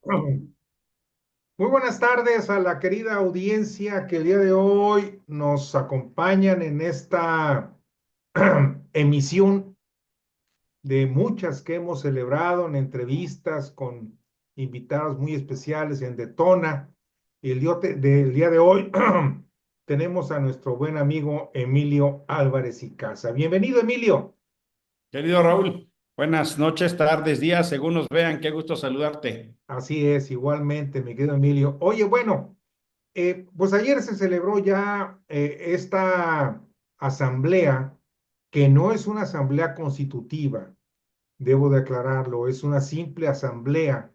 Muy buenas tardes a la querida audiencia que el día de hoy nos acompañan en esta emisión de muchas que hemos celebrado en entrevistas con invitados muy especiales en Detona. Y del día de hoy tenemos a nuestro buen amigo Emilio Álvarez y Casa. Bienvenido, Emilio. Querido Raúl, buenas noches, tardes, días, según nos vean, qué gusto saludarte. Así es, igualmente, mi querido Emilio. Oye, bueno. Pues ayer se celebró ya esta asamblea, que no es una asamblea constitutiva, debo de aclararlo, es una simple asamblea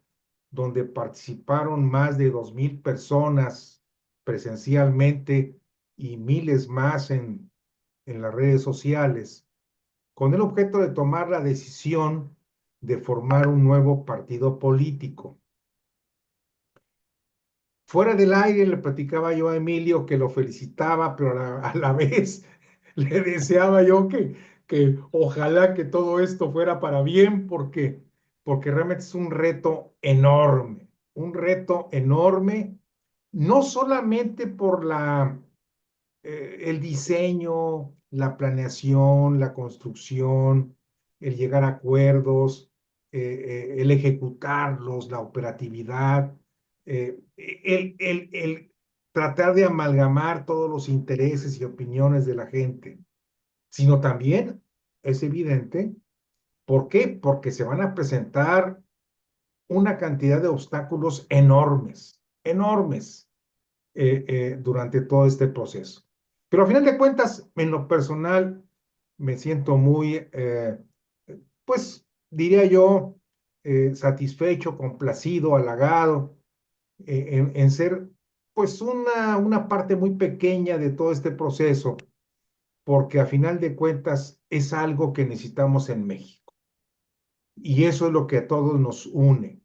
donde participaron más de 2000 personas presencialmente y miles más en las redes sociales, con el objeto de tomar la decisión de formar un nuevo partido político. Fuera del aire le platicaba yo a Emilio que lo felicitaba, pero a la vez le deseaba yo que ojalá que todo esto fuera para bien, porque realmente es un reto enorme, no solamente por el diseño, la planeación, la construcción, el llegar a acuerdos, el ejecutarlos, la operatividad, el tratar de amalgamar todos los intereses y opiniones de la gente, sino también es evidente, ¿por qué? Porque se van a presentar una cantidad de obstáculos enormes durante todo este proceso. Pero a final de cuentas, en lo personal, me siento muy, pues diría yo, satisfecho, complacido, halagado en ser pues una parte muy pequeña de todo este proceso, porque a final de cuentas es algo que necesitamos en México. Y eso es lo que a todos nos une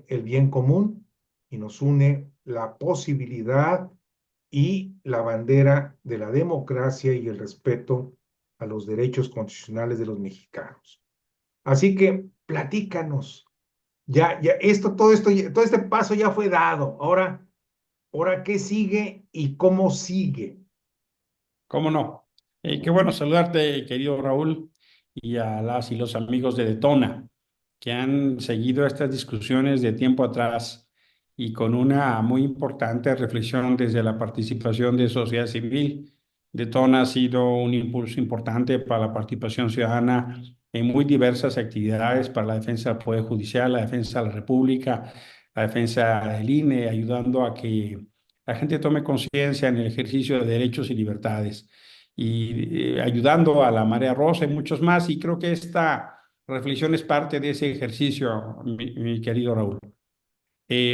el bien común y nos une la posibilidad y la bandera de la democracia y el respeto a los derechos constitucionales de los mexicanos. Así que platícanos, todo este paso ya fue dado. Ahora, ¿qué sigue y cómo sigue? ¿Cómo no? Qué bueno saludarte, querido Raúl, y a las y los amigos de Detona, que han seguido estas discusiones de tiempo atrás y con una muy importante reflexión desde la participación de sociedad civil. Detona ha sido un impulso importante para la participación ciudadana en muy diversas actividades para la defensa del Poder Judicial, la defensa de la República, la defensa del INE, ayudando a que la gente tome conciencia en el ejercicio de derechos y libertades y ayudando a la Marea Rosa y muchos más. Y creo que esta reflexión es parte de ese ejercicio, mi querido Raúl.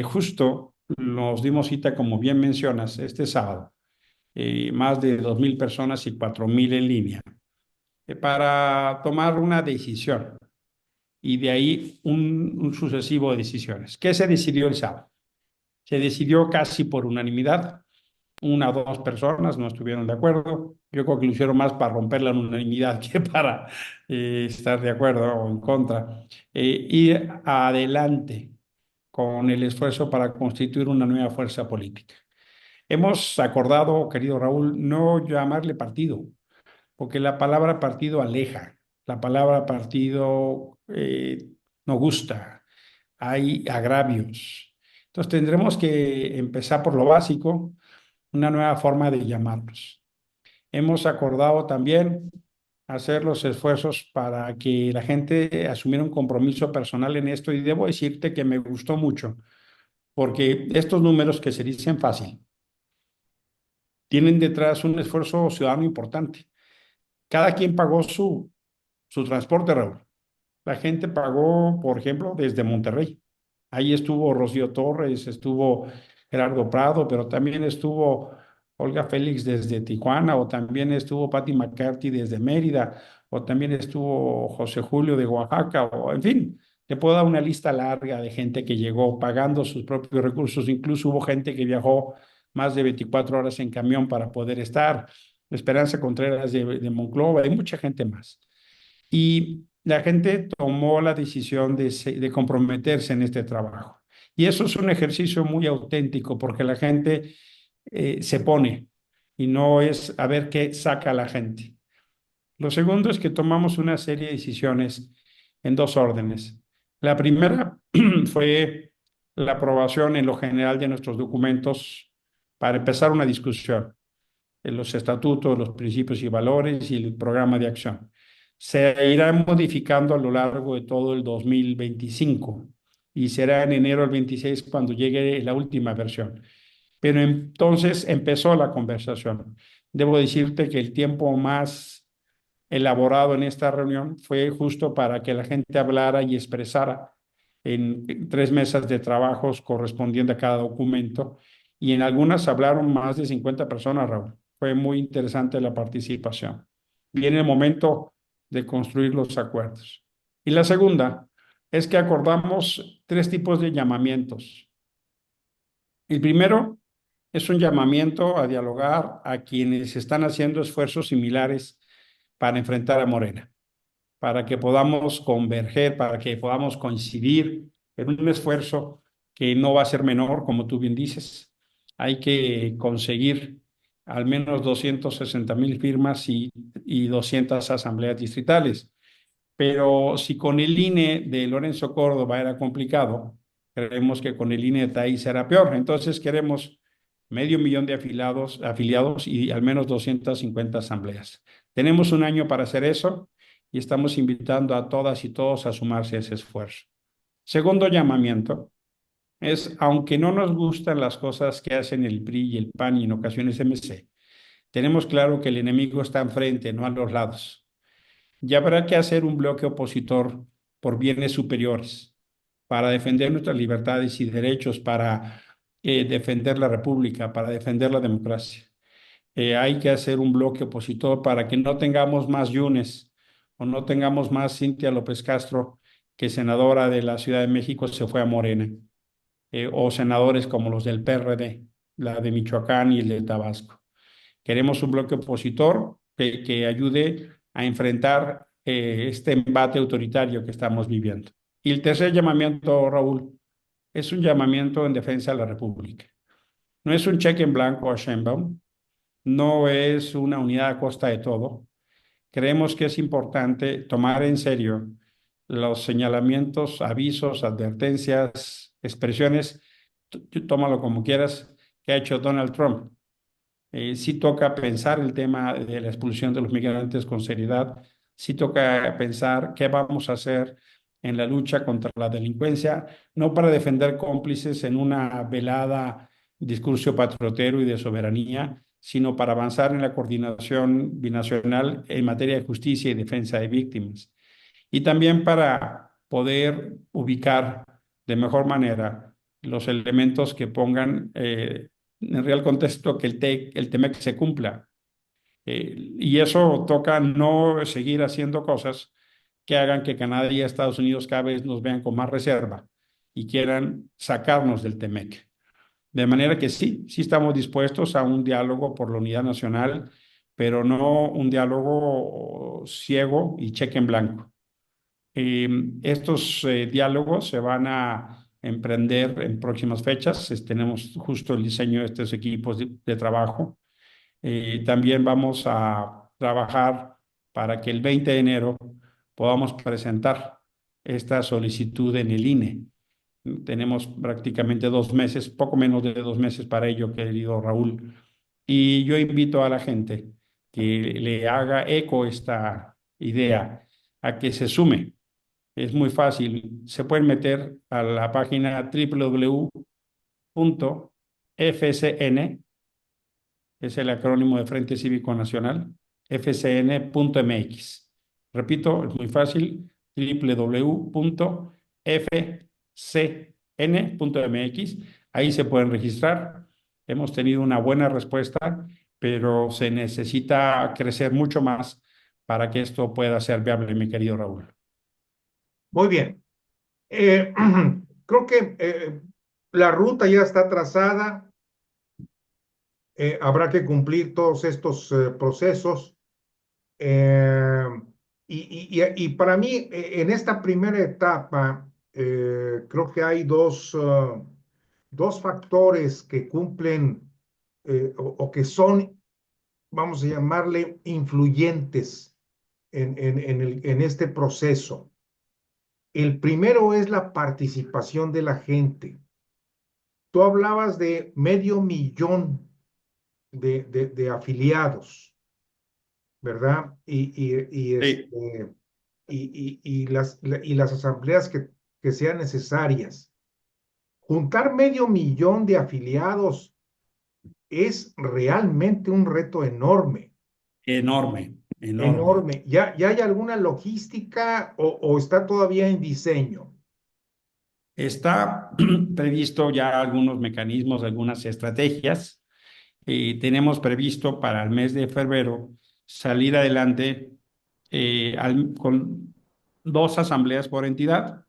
Justo nos dimos cita, como bien mencionas, este sábado, más de 2000 personas y 4000 en línea, para tomar una decisión y de ahí un sucesivo de decisiones. ¿Qué se decidió el sábado? Se decidió casi por unanimidad. Una o dos personas no estuvieron de acuerdo. Yo creo que lo hicieron más para romper la unanimidad que para estar de acuerdo o en contra. Ir adelante con el esfuerzo para constituir una nueva fuerza política. Hemos acordado, querido Raúl, no llamarle partido, porque la palabra partido aleja, la palabra partido no gusta, hay agravios. Entonces tendremos que empezar por lo básico, una nueva forma de llamarlos. Hemos acordado también hacer los esfuerzos para que la gente asumiera un compromiso personal en esto y debo decirte que me gustó mucho porque estos números que se dicen fácil tienen detrás un esfuerzo ciudadano importante. Cada quien pagó su transporte, Raúl. La gente pagó, por ejemplo, desde Monterrey. Ahí estuvo Rocío Torres, estuvo Gerardo Prado, pero también estuvo Olga Félix desde Tijuana, o también estuvo Patti McCarthy desde Mérida, o también estuvo José Julio de Oaxaca, o en fin, te puedo dar una lista larga de gente que llegó pagando sus propios recursos. Incluso hubo gente que viajó más de 24 horas en camión para poder estar. Esperanza Contreras de Monclova y mucha gente más. Y la gente tomó la decisión de comprometerse en este trabajo. Y eso es un ejercicio muy auténtico porque la gente se pone y no es a ver qué saca la gente. Lo segundo es que tomamos una serie de decisiones en dos órdenes. La primera fue la aprobación en lo general de nuestros documentos para empezar una discusión en los estatutos, los principios y valores y el programa de acción. Se irán modificando a lo largo de todo el 2025 y será en enero del 26 cuando llegue la última versión. Pero entonces empezó la conversación. Debo decirte que el tiempo más elaborado en esta reunión fue justo para que la gente hablara y expresara en 3 mesas de trabajos correspondiendo a cada documento y en algunas hablaron más de 50 personas, Raúl. Fue muy interesante la participación. Viene el momento de construir los acuerdos. Y la segunda es que acordamos tres tipos de llamamientos. El primero es un llamamiento a dialogar a quienes están haciendo esfuerzos similares para enfrentar a Morena, para que podamos converger, para que podamos coincidir en un esfuerzo que no va a ser menor, como tú bien dices. Hay que conseguir al menos 260,000 firmas y 200 asambleas distritales. Pero si con el INE de Lorenzo Córdoba era complicado, creemos que con el INE de Taí será peor. Entonces queremos 500,000 de afiliados y al menos 250 asambleas. Tenemos un año para hacer eso y estamos invitando a todas y todos a sumarse a ese esfuerzo. Segundo llamamiento es, aunque no nos gustan las cosas que hacen el PRI y el PAN y en ocasiones MC, tenemos claro que el enemigo está enfrente, no a los lados. Ya habrá que hacer un bloque opositor por bienes superiores, para defender nuestras libertades y derechos, para defender la república, para defender la democracia. Hay que hacer un bloque opositor para que no tengamos más Yunes o no tengamos más Cintia López Castro, que senadora de la Ciudad de México se fue a Morena, o senadores como los del PRD, la de Michoacán y el de Tabasco. Queremos un bloque opositor que ayude a enfrentar este embate autoritario que estamos viviendo. Y el tercer llamamiento, Raúl, es un llamamiento en defensa de la República. No es un cheque en blanco a Sheinbaum, no es una unidad a costa de todo. Creemos que es importante tomar en serio los señalamientos, avisos, advertencias, expresiones, tómalo como quieras, que ha hecho Donald Trump. Sí toca pensar el tema de la expulsión de los migrantes con seriedad, sí toca pensar qué vamos a hacer en la lucha contra la delincuencia, no para defender cómplices en una velada discurso patriotero y de soberanía, sino para avanzar en la coordinación binacional en materia de justicia y defensa de víctimas. Y también para poder ubicar de mejor manera los elementos que pongan en real contexto que el TEMEC se cumpla. Y eso toca no seguir haciendo cosas que hagan que Canadá y Estados Unidos cada vez nos vean con más reserva y quieran sacarnos del TEMEC. De manera que sí, sí estamos dispuestos a un diálogo por la unidad nacional, pero no un diálogo ciego y cheque en blanco. Estos diálogos se van a emprender en próximas fechas. Tenemos justo el diseño de estos equipos de trabajo. También vamos a trabajar para que el 20 de enero podamos presentar esta solicitud en el INE. Tenemos prácticamente 2 meses, poco menos de 2 meses para ello, querido Raúl. Y yo invito a la gente que le haga eco esta idea, a que se sume. Es muy fácil. Se pueden meter a la página www.fcn, es el acrónimo de Frente Cívico Nacional, fcn.mx. Repito, es muy fácil, www.fcn.mx. Ahí se pueden registrar. Hemos tenido una buena respuesta, pero se necesita crecer mucho más para que esto pueda ser viable, mi querido Raúl. Muy bien. Eh, Creo que la ruta ya está trazada. Habrá que cumplir todos estos procesos. eh, y para mí, en esta primera etapa, creo que hay dos factores que cumplen o que son, vamos a llamarle, influyentes en este proceso. El primero es la participación de la gente. Tú hablabas de 500,000 de afiliados, ¿verdad? Sí. Y las asambleas que sean necesarias. Juntar 500,000 de afiliados es realmente un reto enorme, Enorme, enorme. enorme. ¿Ya hay alguna logística o está todavía en diseño? Está previsto ya algunos mecanismos, algunas estrategias. Tenemos previsto para el mes de febrero salir adelante con dos asambleas por entidad.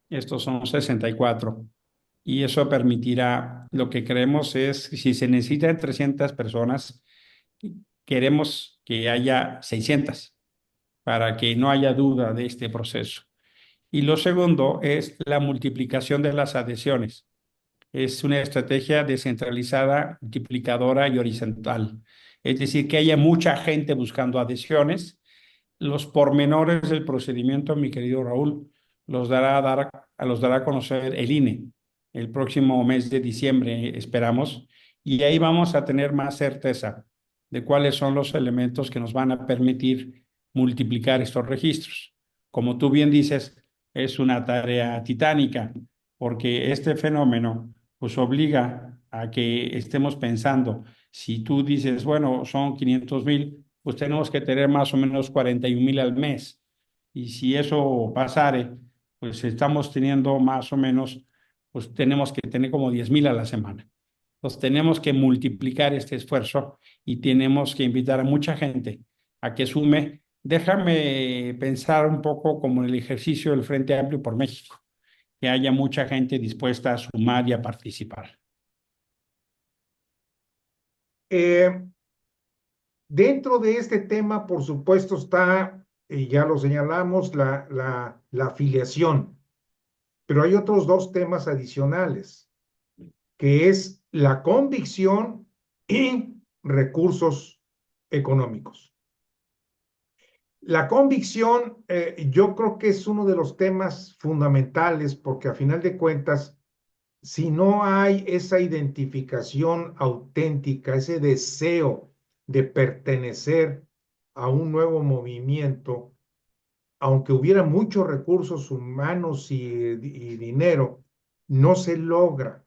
Estos son 64. Y eso permitirá, lo que creemos es, si se necesitan 300 personas, queremos que haya 600 para que no haya duda de este proceso. Y lo segundo es la multiplicación de las adhesiones. Es una estrategia descentralizada, multiplicadora y horizontal. Es decir, que haya mucha gente buscando adhesiones. Los pormenores del procedimiento, mi querido Raúl, los dará a conocer el INE el próximo mes de diciembre, esperamos, y ahí vamos a tener más certeza de cuáles son los elementos que nos van a permitir multiplicar estos registros. Como tú bien dices, es una tarea titánica, porque este fenómeno pues obliga a que estemos pensando, si tú dices, bueno, son 500,000, pues tenemos que tener más o menos 41,000 al mes. Y si eso pasare, pues estamos teniendo más o menos, pues tenemos que tener como 10,000 a la semana. Entonces tenemos que multiplicar este esfuerzo y tenemos que invitar a mucha gente a que sume. Déjame pensar un poco como en el ejercicio del Frente Amplio por México, que haya mucha gente dispuesta a sumar y a participar. Eh, Dentro de este tema, por supuesto, está, y ya lo señalamos, la afiliación, pero hay otros dos temas adicionales, que es la convicción y recursos económicos. La convicción, yo creo que es uno de los temas fundamentales porque a final de cuentas, si no hay esa identificación auténtica, ese deseo de pertenecer a un nuevo movimiento, aunque hubiera muchos recursos humanos y dinero, no se logra.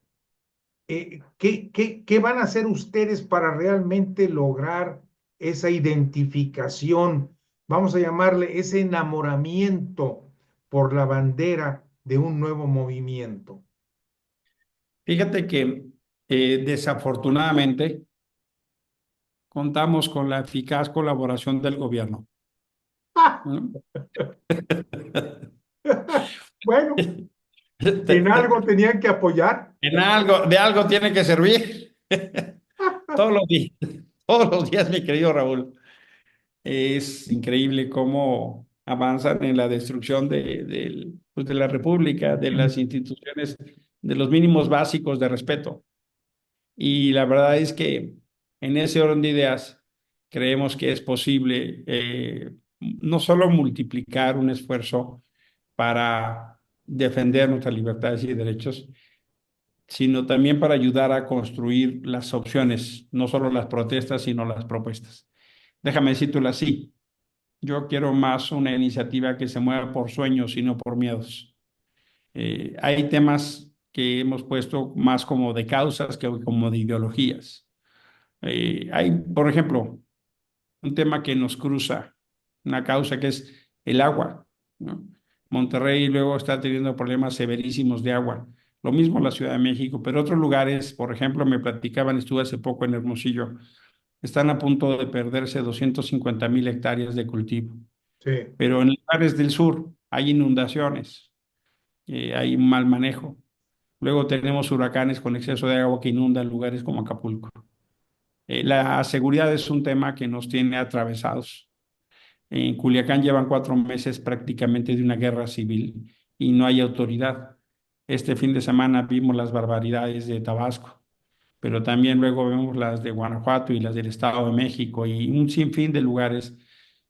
¿Qué van a hacer ustedes para realmente lograr esa identificación? Vamos a llamarle ese enamoramiento por la bandera de un nuevo movimiento. Fíjate que desafortunadamente contamos con la eficaz colaboración del gobierno. ¿No? Bueno, en algo tenían que apoyar. En algo, de algo tiene que servir. Todos los días, todos los días, mi querido Raúl. Es increíble cómo avanzan en la destrucción pues, de la República, de las instituciones, de los mínimos básicos de respeto. Y la verdad es que en ese orden de ideas creemos que es posible no solo multiplicar un esfuerzo para defender nuestras libertades y derechos, sino también para ayudar a construir las opciones, no solo las protestas, sino las propuestas. Déjame decírtelo así. Yo quiero más una iniciativa que se mueva por sueños y no por miedos. Hay temas que hemos puesto más como de causas que como de ideologías. Hay, por ejemplo, un tema que nos cruza, una causa que es el agua, ¿no? Monterrey luego está teniendo problemas severísimos de agua. Lo mismo la Ciudad de México, pero otros lugares, por ejemplo, me platicaban, estuve hace poco en Hermosillo, están a punto de perderse 250,000 hectáreas de cultivo. Sí. Pero en lugares del sur hay inundaciones, hay un mal manejo. Luego tenemos huracanes con exceso de agua que inundan lugares como Acapulco. La seguridad es un tema que nos tiene atravesados. En Culiacán llevan 4 meses prácticamente de una guerra civil y no hay autoridad. Este fin de semana vimos las barbaridades de Tabasco, pero también luego vemos las de Guanajuato y las del Estado de México y un sinfín de lugares,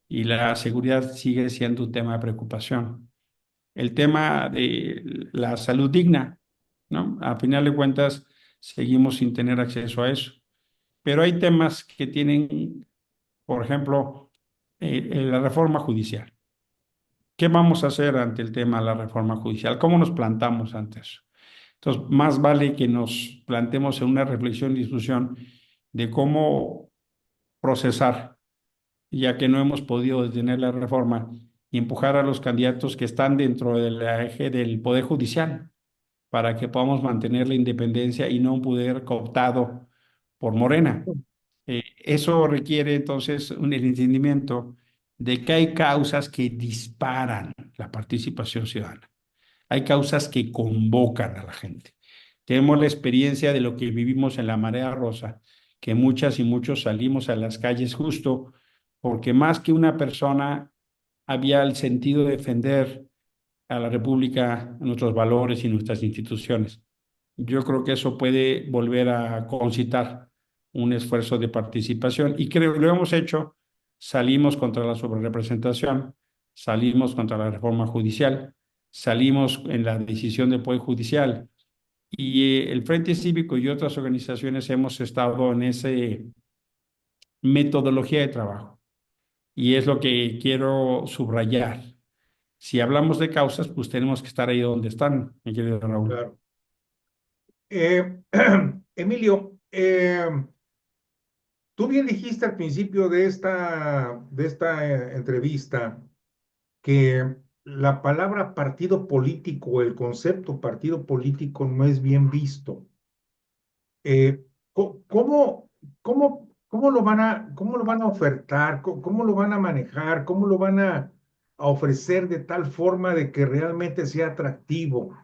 y la seguridad sigue siendo un tema de preocupación. El tema de la salud digna, ¿no? A final de cuentas, seguimos sin tener acceso a eso. Pero hay temas que tienen, por ejemplo, la reforma judicial. ¿Qué vamos a hacer ante el tema de la reforma judicial? ¿Cómo nos plantamos ante eso? Entonces, más vale que nos plantemos en una reflexión y discusión de cómo procesar, ya que no hemos podido detener la reforma, y empujar a los candidatos que están dentro del eje del Poder Judicial para que podamos mantener la independencia y no un poder cooptado por Morena. Eso requiere entonces el entendimiento de que hay causas que disparan la participación ciudadana. Hay causas que convocan a la gente. Tenemos la experiencia de lo que vivimos en la Marea Rosa, que muchas y muchos salimos a las calles justo porque más que una persona había el sentido de defender a la República, nuestros valores y nuestras instituciones. Yo creo que eso puede volver a concitar un esfuerzo de participación y creo que lo hemos hecho. Salimos contra la sobrerepresentación, salimos contra la reforma judicial, salimos en la decisión del Poder Judicial, y el Frente Cívico y otras organizaciones hemos estado en esa metodología de trabajo, y es lo que quiero subrayar. Si hablamos de causas, pues tenemos que estar ahí donde están, mi querido Raúl. Claro. Eh, Emilio, tú bien dijiste al principio de esta entrevista que la palabra partido político, el concepto partido político no es bien visto. Eh, ¿cómo lo van a ofertar? ¿Cómo lo van a manejar? ¿Cómo lo van a ofrecer de tal forma de que realmente sea atractivo?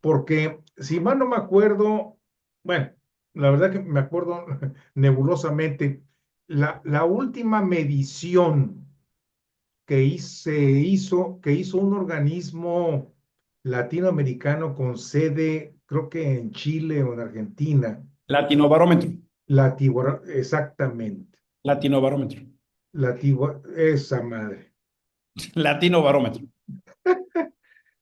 Porque si mal no me acuerdo, bueno, la verdad que me acuerdo nebulosamente, la última medición que hizo un organismo latinoamericano con sede, creo que en Chile o en Argentina, Latinobarómetro, exactamente, latinobarómetro, esa madre. latinobarómetro.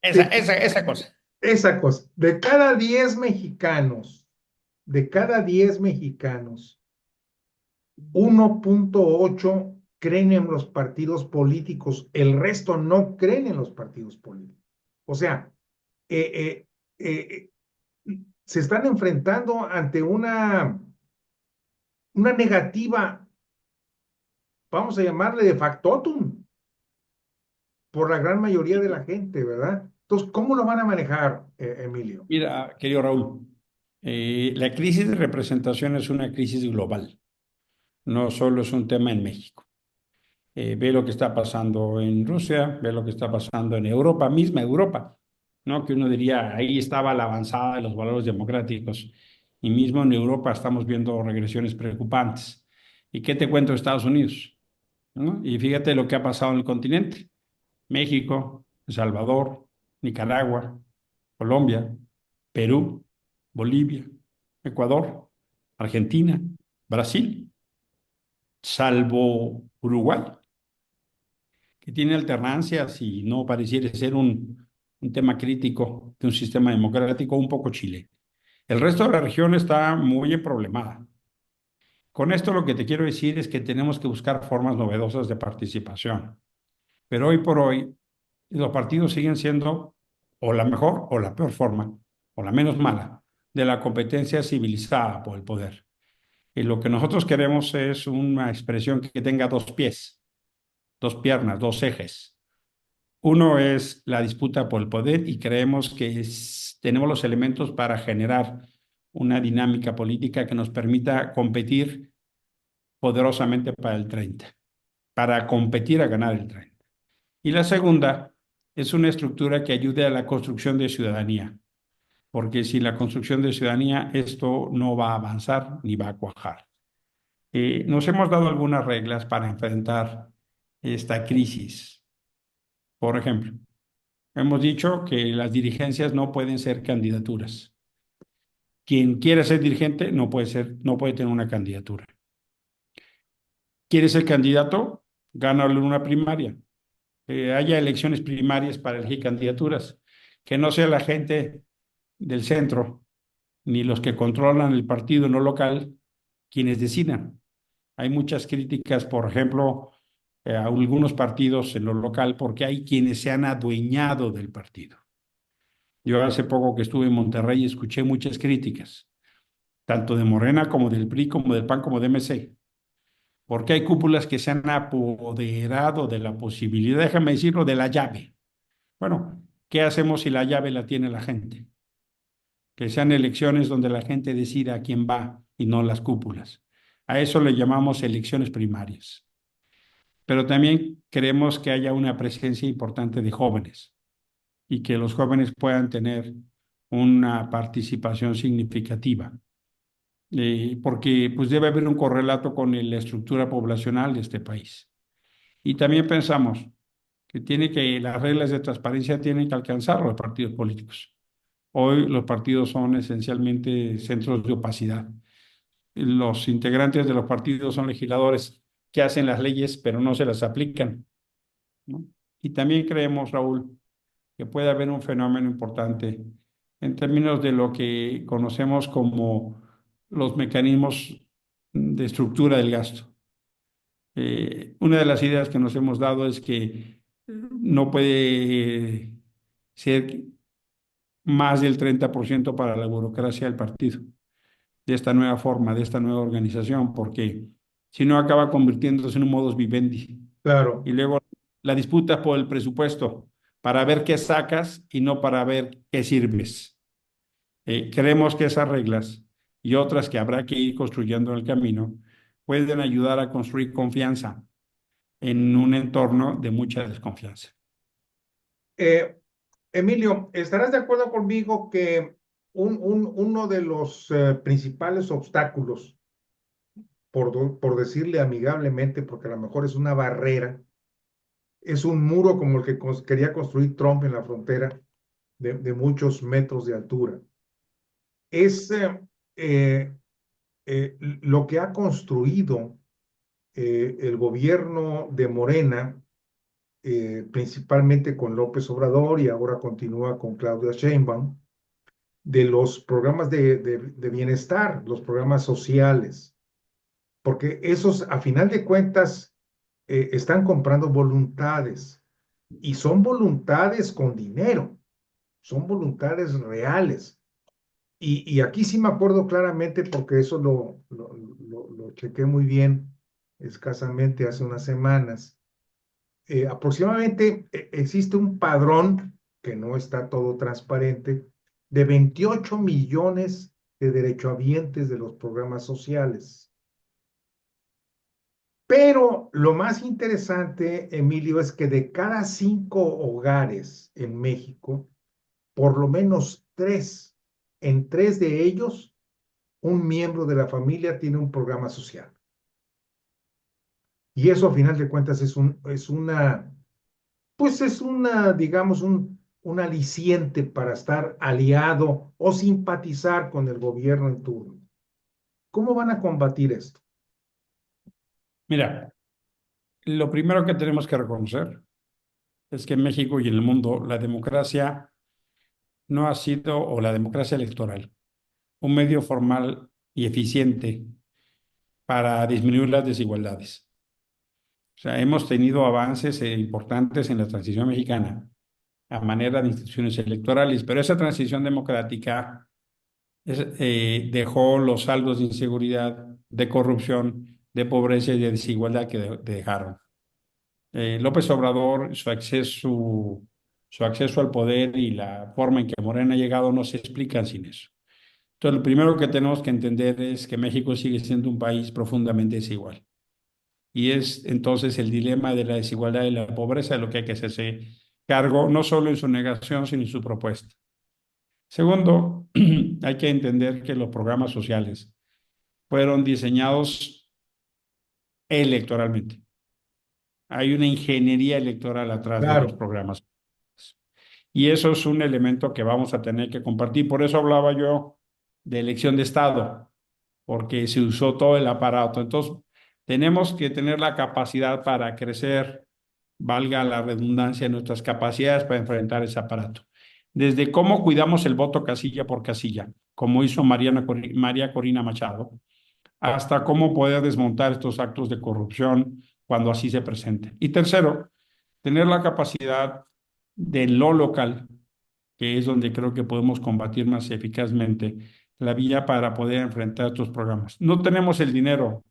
Esa, De, esa, esa cosa. esa cosa, de cada 10 mexicanos, 1.8 creen en los partidos políticos, el resto no creen en los partidos políticos. O sea, eh, eh, se están enfrentando ante una negativa, vamos a llamarle de factotum, por la gran mayoría de la gente, ¿verdad? Entonces, ¿cómo lo van a manejar, Emilio? Mira, querido Raúl, la crisis de representación es una crisis global, no solo es un tema en México. Ve lo que está pasando en Rusia, ve lo que está pasando en Europa, misma Europa, ¿no? Que uno diría, ahí estaba la avanzada de los valores democráticos, y mismo en Europa estamos viendo regresiones preocupantes. ¿Y qué te cuento de Estados Unidos? ¿No? Y fíjate lo que ha pasado en el continente: México, El Salvador, Nicaragua, Colombia, Perú, Bolivia, Ecuador, Argentina, Brasil, salvo Uruguay, que tiene alternancias y no pareciera ser un tema crítico de un sistema democrático, un poco Chile. El resto de la región está muy problemada. Con esto lo que te quiero decir es que tenemos que buscar formas novedosas de participación. Pero hoy por hoy los partidos siguen siendo o la mejor o la peor forma, o la menos mala, de la competencia civilizada por el poder. Y lo que nosotros queremos es una expresión que tenga dos pies, dos piernas, dos ejes. Uno es la disputa por el poder, y creemos que tenemos los elementos para generar una dinámica política que nos permita competir poderosamente para el 30, para competir a ganar el 30. Y la segunda es una estructura que ayude a la construcción de ciudadanía, porque sin la construcción de ciudadanía esto no va a avanzar ni va a cuajar. Nos hemos dado algunas reglas para enfrentar esta crisis. Por ejemplo, Hemos dicho que las dirigencias no pueden ser candidaturas. Quien quiera ser dirigente no puede ser, no puede tener una candidatura. ¿Quiere ser candidato? Gánalo en una primaria. Haya elecciones primarias para elegir candidaturas. Que no sea la gente del centro ni los que controlan el partido no local quienes decidan. Hay muchas críticas, por ejemplo, a algunos partidos en lo local porque hay quienes se han adueñado del partido. Yo hace poco que estuve en Monterrey escuché muchas críticas, tanto de Morena como del PRI, como del PAN, como de MC, porque hay cúpulas que se han apoderado de la posibilidad, déjame decirlo, de la llave. Bueno, ¿qué hacemos si la llave la tiene la gente? Que sean elecciones donde la gente decida a quién va y no las cúpulas. A eso le llamamos elecciones primarias. Pero también queremos que haya una presencia importante de jóvenes y que los jóvenes puedan tener una participación significativa, porque pues debe haber un correlato con la estructura poblacional de este país. Y también pensamos que las reglas de transparencia tienen que alcanzar a los partidos políticos. Hoy los partidos son esencialmente centros de opacidad. Los integrantes de los partidos son legisladores que hacen las leyes, pero no se las aplican, ¿no? Y también creemos, Raúl, que puede haber un fenómeno importante en términos de lo que conocemos como los mecanismos de estructura del gasto. Una de las ideas que nos hemos dado es que no puede ser más del 30% para la burocracia del partido, de esta nueva forma, de esta nueva organización, porque si no acaba convirtiéndose en un modus vivendi. Claro. Y luego la disputa por el presupuesto, para ver qué sacas y no para ver qué sirves. Creemos que esas reglas y otras que habrá que ir construyendo en el camino pueden ayudar a construir confianza en un entorno de mucha desconfianza. Eh, Emilio, ¿estarás de acuerdo conmigo que uno de los principales obstáculos, por decirle amigablemente, porque a lo mejor es una barrera, es un muro como el que quería construir Trump en la frontera de muchos metros de altura? Es eh, lo que ha construido el gobierno de Morena, principalmente con López Obrador y ahora continúa con Claudia Sheinbaum, de los programas de bienestar, los programas sociales, porque esos, a final de cuentas, están comprando voluntades y son voluntades con dinero, son voluntades reales. Y aquí sí me acuerdo claramente porque eso lo chequé muy bien escasamente hace unas semanas. Aproximadamente existe un padrón que no está todo transparente de 28 millones de derechohabientes de los programas sociales. Pero lo más interesante, Emilio, es que de cada 5 hogares en México, por lo menos tres, en tres de ellos, un miembro de la familia tiene un programa social. Y eso, a final de cuentas, pues es una, digamos, un aliciente para estar aliado o simpatizar con el gobierno en turno. ¿Cómo van a combatir esto? Mira, lo primero que tenemos que reconocer es que en México y en el mundo la democracia no ha sido, o la democracia electoral, un medio formal y eficiente para disminuir las desigualdades. O sea, hemos tenido avances importantes en la transición mexicana a manera de instituciones electorales, pero esa transición democrática dejó los saldos de inseguridad, de corrupción, de pobreza y de desigualdad que dejaron. López Obrador, su acceso al poder y la forma en que Morena ha llegado no se explican sin eso. Entonces, lo primero que tenemos que entender es que México sigue siendo un país profundamente desigual. Y es entonces el dilema de la desigualdad y la pobreza de lo que hay que hacerse cargo, no solo en su negación, sino en su propuesta. Segundo, hay que entender que los programas sociales fueron diseñados electoralmente. Hay una ingeniería electoral atrás de los Claro. programas. Y eso es un elemento que vamos a tener que compartir. Por eso hablaba yo de elección de Estado, porque se usó todo el aparato. Entonces, tenemos que tener la capacidad para crecer, valga la redundancia, nuestras capacidades para enfrentar ese aparato. Desde cómo cuidamos el voto casilla por casilla, como hizo María Corina Machado, hasta cómo poder desmontar estos actos de corrupción cuando así se presenten. Y tercero, tener la capacidad de lo local, que es donde creo que podemos combatir más eficazmente la vía para poder enfrentar estos programas. No tenemos el dinero,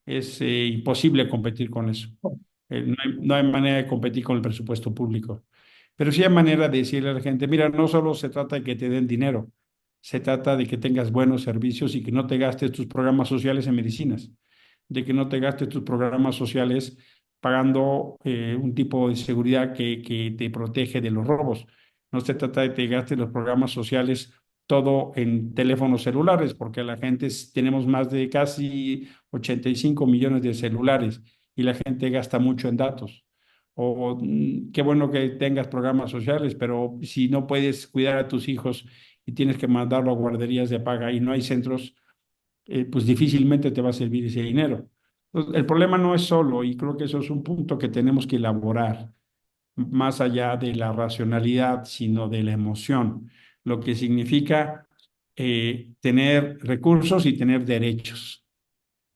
es imposible competir con eso. No hay manera de competir con el presupuesto público. Pero sí hay manera de decirle a la gente, mira, no solo se trata de que te den dinero, se trata de que tengas buenos servicios y que no te gastes tus programas sociales en medicinas, de que no te gastes tus programas sociales pagando un tipo de seguridad que te protege de los robos. No se trata de que te gastes los programas sociales todo en teléfonos celulares, porque la gente tenemos más de casi 85 millones de celulares y la gente gasta mucho en datos. O qué bueno que tengas programas sociales, pero si no puedes cuidar a tus hijos y tienes que mandarlo a guarderías de paga y no hay centros, pues difícilmente te va a servir ese dinero. Entonces, el problema no es solo, y creo que eso es un punto que tenemos que elaborar, más allá de la racionalidad, sino de la emoción, lo que significa tener recursos y tener derechos.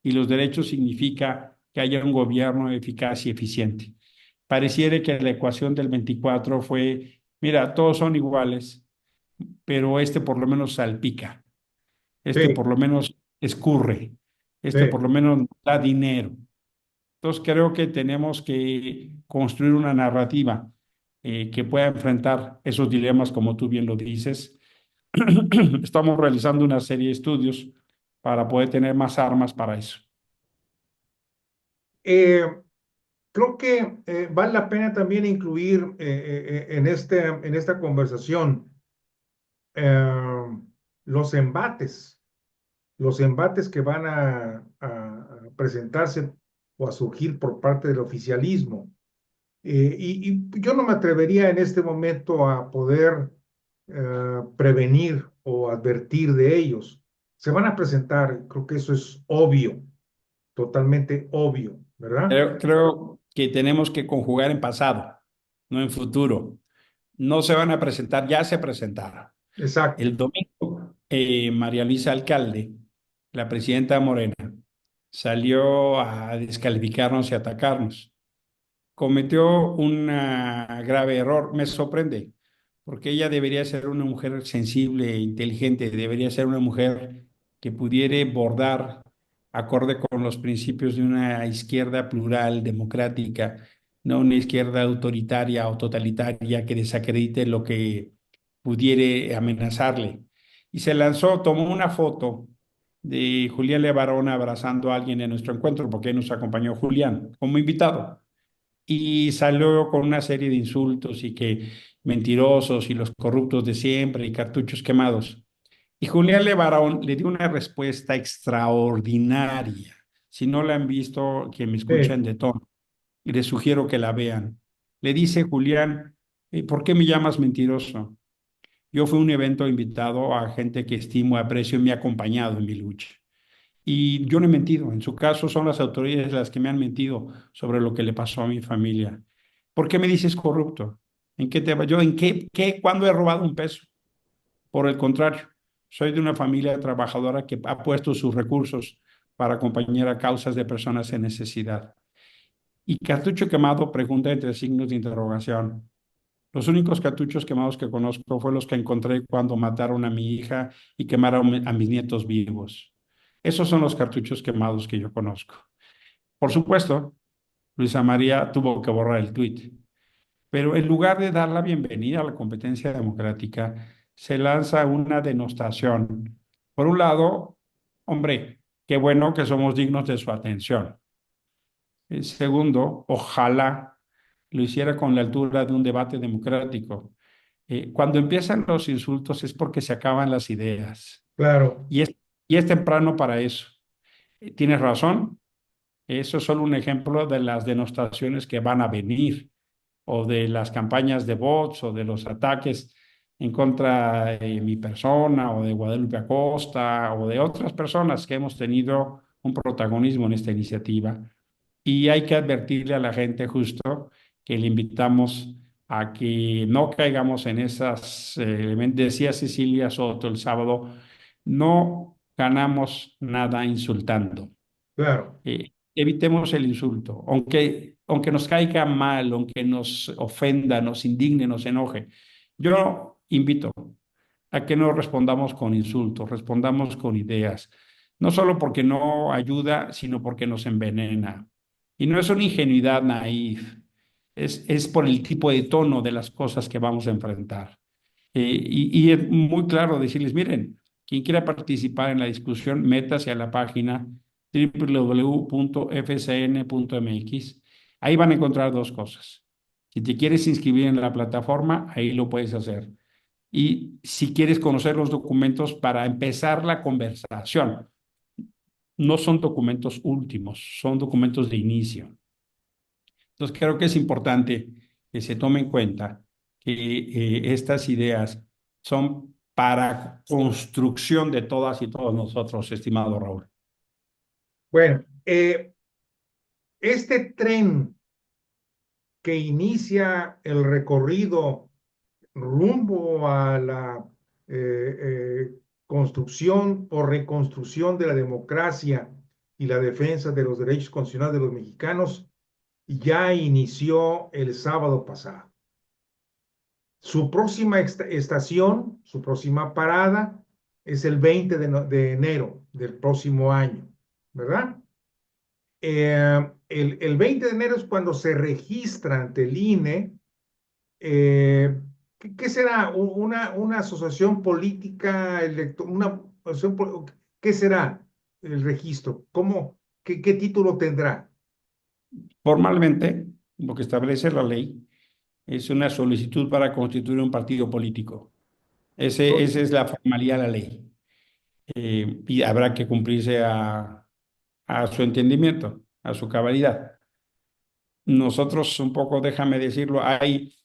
Y los derechos significa que haya un gobierno eficaz y eficiente. Pareciera que la ecuación del 24 fue, mira, todos son iguales, pero este por lo menos salpica, este Sí, por lo menos escurre, este sí. por lo menos da dinero. Entonces creo que tenemos que construir una narrativa que pueda enfrentar esos dilemas, como tú bien lo dices. Estamos realizando una serie de estudios para poder tener más armas para eso. Eh, Creo que vale la pena también incluir en esta conversación eh, los embates, los embates que van a presentarse o a surgir por parte del oficialismo. Y yo no me atrevería en este momento a poder prevenir o advertir de ellos. Se van a presentar, creo que eso es obvio, totalmente obvio, ¿verdad? Creo que tenemos que conjugar en pasado, no en futuro. No se van a presentar, ya se presentaron. Exacto. El domingo, María Luisa Alcalde, la presidenta Morena, salió a descalificarnos y atacarnos. Cometió un grave error. Me sorprende, porque ella debería ser una mujer sensible e inteligente, debería ser una mujer que pudiera bordar acorde con los principios de una izquierda plural, democrática, no una izquierda autoritaria o totalitaria que desacredite lo que pudiera amenazarle. Y se lanzó, tomó una foto de Julián Levarón abrazando a alguien en nuestro encuentro, porque ahí nos acompañó Julián como invitado y salió con una serie de insultos y que mentirosos y los corruptos de siempre y cartuchos quemados. Y Julián Levarón le dio una respuesta extraordinaria. Si no la han visto, que me Sí, escuchen de tono, y les sugiero que la vean. Le dice Julián, ¿por qué me llamas mentiroso? Yo fui a un evento invitado a gente que estimo, aprecio y me ha acompañado en mi lucha. Y yo no he mentido. En su caso son las autoridades las que me han mentido sobre lo que le pasó a mi familia. ¿Por qué me dices corrupto? ¿En qué te yo cuándo he robado un peso? Por el contrario, soy de una familia trabajadora que ha puesto sus recursos para acompañar a causas de personas en necesidad. Y cartucho quemado, pregunta entre signos de interrogación. Los únicos cartuchos quemados que conozco fueron los que encontré cuando mataron a mi hija y quemaron a mis nietos vivos. Esos son los cartuchos quemados que yo conozco. Por supuesto, Luisa María tuvo que borrar el tuit, pero en lugar de dar la bienvenida a la competencia democrática, se lanza una denostación. Por un lado, hombre, qué bueno que somos dignos de su atención. Segundo, ojalá lo hiciera con la altura de un debate democrático. Cuando empiezan los insultos es porque se acaban las ideas claro. y es temprano para eso. Tienes razón, eso es solo un ejemplo de las denostaciones que van a venir. o de las campañas de bots o de los ataques en contra de mi persona o de Guadalupe Acosta o de otras personas que hemos tenido un protagonismo en esta iniciativa. Y hay que advertirle a la gente justo que le invitamos a que no caigamos en esas, decía Cecilia Soto el sábado, no ganamos nada insultando. Claro. Evitemos el insulto, aunque nos caiga mal, aunque nos ofenda, nos indigne, nos enoje. Yo invito a que no respondamos con insultos, respondamos con ideas, no solo porque no ayuda, sino porque nos envenena. Y no es una ingenuidad naif, es por el tipo de tono de las cosas que vamos a enfrentar. Y es muy claro decirles, miren, quien quiera participar en la discusión, métase a la página www.fcn.mx. Ahí van a encontrar dos cosas. Si te quieres inscribir en la plataforma, ahí lo puedes hacer. Y si quieres conocer los documentos para empezar la conversación, no son documentos últimos, son documentos de inicio. Entonces, creo que es importante que se tome en cuenta que estas ideas son para construcción de todas y todos nosotros, estimado Raúl. Bueno, este tren que inicia el recorrido rumbo a la construcción o reconstrucción de la democracia y la defensa de los derechos constitucionales de los mexicanos ya inició el sábado pasado. Su próxima estación, su próxima parada es el 20 de enero del próximo año, ¿verdad? El 20 de enero es cuando se registra ante el INE. ¿Qué será? Una asociación política, ¿qué será el registro? ¿Cómo, qué título tendrá? Formalmente, lo que establece la ley es una solicitud para constituir un partido político. Esa es la formalidad de la ley. Y habrá que cumplirse a su entendimiento, a su cabalidad. Nosotros, un poco, déjame decirlo, hay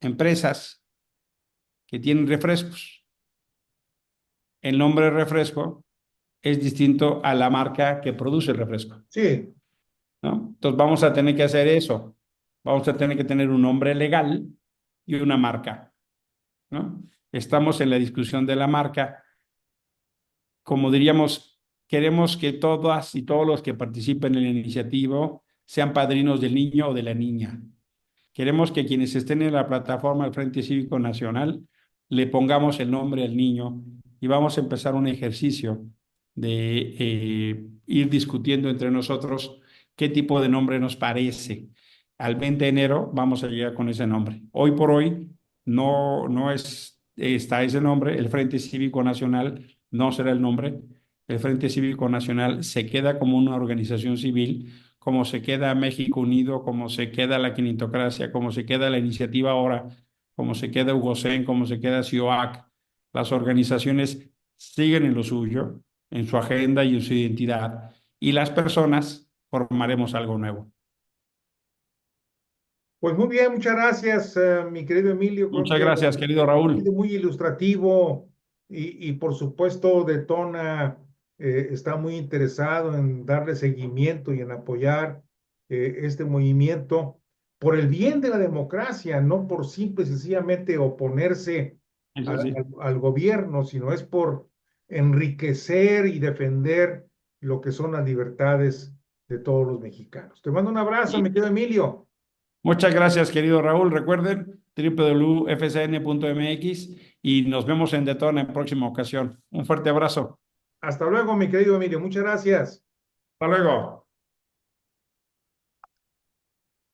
empresas que tienen refrescos. El nombre de refresco es distinto a la marca que produce el refresco, Sí, ¿no? Entonces vamos a tener que hacer eso. Vamos a tener que tener un nombre legal y una marca, ¿no? Estamos en la discusión de la marca. Como diríamos, queremos que todas y todos los que participen en la iniciativa sean padrinos del niño o de la niña. Queremos que quienes estén en la plataforma del Frente Cívico Nacional le pongamos el nombre al niño y vamos a empezar un ejercicio de ir discutiendo entre nosotros qué tipo de nombre nos parece. Al 20 de enero vamos a llegar con ese nombre. Hoy por hoy no está ese nombre, el Frente Cívico Nacional no será el nombre. El Frente Cívico Nacional se queda como una organización civil, como se queda México Unido, como se queda la quinintocracia, como se queda la iniciativa ahora, como se queda Hugosen, como se queda CIOAC. Las organizaciones siguen en lo suyo, en su agenda y en su identidad, y las personas formaremos algo nuevo. pues muy bien, muchas gracias, mi querido Emilio. Creo Muchas que gracias, querido ha sido Raúl. muy ilustrativo y por supuesto Detona está muy interesado en darle seguimiento y en apoyar este movimiento por el bien de la democracia, no por simple y sencillamente oponerse Eso sí. al gobierno, sino es por enriquecer y defender lo que son las libertades de todos los mexicanos. Te mando un abrazo, mi querido Emilio. Muchas gracias, querido Raúl. Recuerden www.fcn.mx y nos vemos en Detona en próxima ocasión. Un fuerte abrazo. Hasta luego, mi querido Emilio. Muchas gracias. Hasta luego.